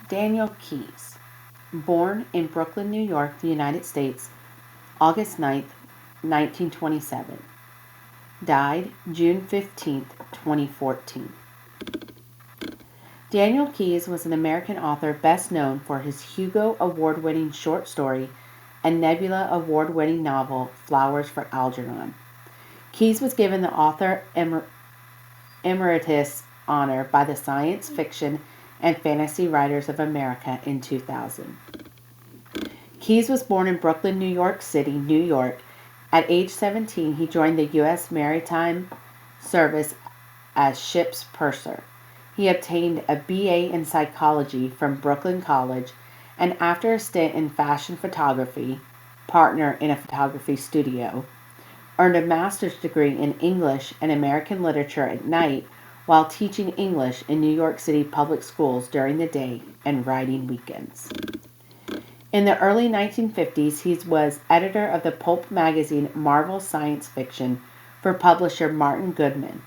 Daniel Keyes, born in Brooklyn, New York, the United States, August 9th, 1927. Died June 15th, 2014. Daniel Keyes was an American author best known for his Hugo Award-winning short story and Nebula Award-winning novel Flowers for Algernon. Keyes was given the author emeritus honor by the Science Fiction and Fantasy Writers of America in 2000. Keyes was born in Brooklyn, New York City, New York. At age 17, he joined the U.S. Maritime Service as ship's purser. He obtained a BA in psychology from Brooklyn College, and after a stint in fashion photography, partner in a photography studio, earned a master's degree in English and American literature at night while teaching English in New York City public schools during the day and writing weekends. In the early 1950s, he was editor of the pulp magazine Marvel Science Fiction for publisher Martin Goodman.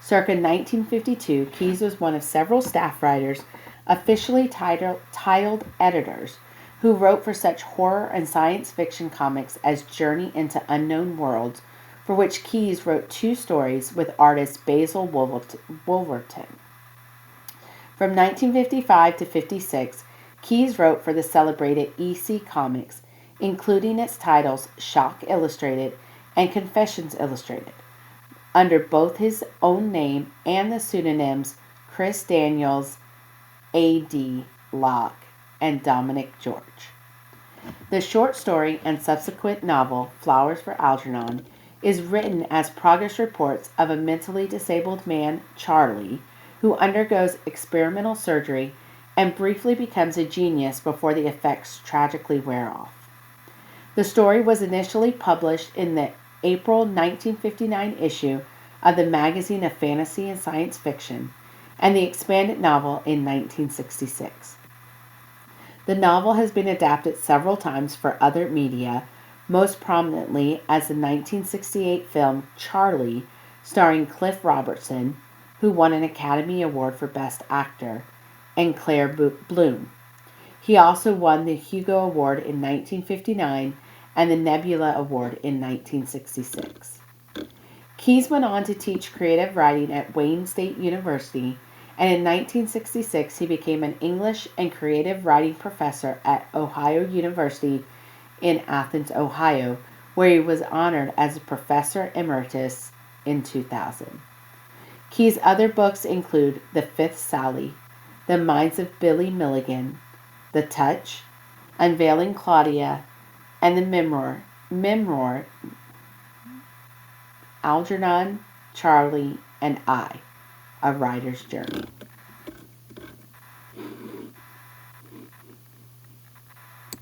Circa 1952, Keyes was one of several staff writers, officially titled editors, who wrote for such horror and science fiction comics as Journey into Unknown Worlds, for which Keyes wrote 2 stories with artist Basil Wolverton. From 1955 to 56, Keyes wrote for the celebrated EC Comics, including its titles Shock Illustrated and Confessions Illustrated, under both his own name and the pseudonyms Chris Daniels, A.D. Locke, and Dominic George. The short story and subsequent novel, Flowers for Algernon, is written as progress reports of a mentally disabled man, Charlie, who undergoes experimental surgery and briefly becomes a genius before the effects tragically wear off. The story was initially published in the April 1959 issue of the Magazine of Fantasy and Science Fiction, and the expanded novel in 1966. The novel has been adapted several times for other media, most prominently as the 1968 film Charlie, starring Cliff Robertson, who won an Academy Award for Best Actor, and Claire Bloom. He also won the Hugo Award in 1959 and the Nebula Award in 1966. Keyes went on to teach creative writing at Wayne State University, and in 1966 he became an English and creative writing professor at Ohio University in Athens, Ohio, where he was honored as a professor emeritus in 2000. Keyes' other books include The Fifth Sally, The Minds of Billy Milligan, The Touch, Unveiling Claudia, and the memoir Algernon, Charlie, and I, A Writer's Journey.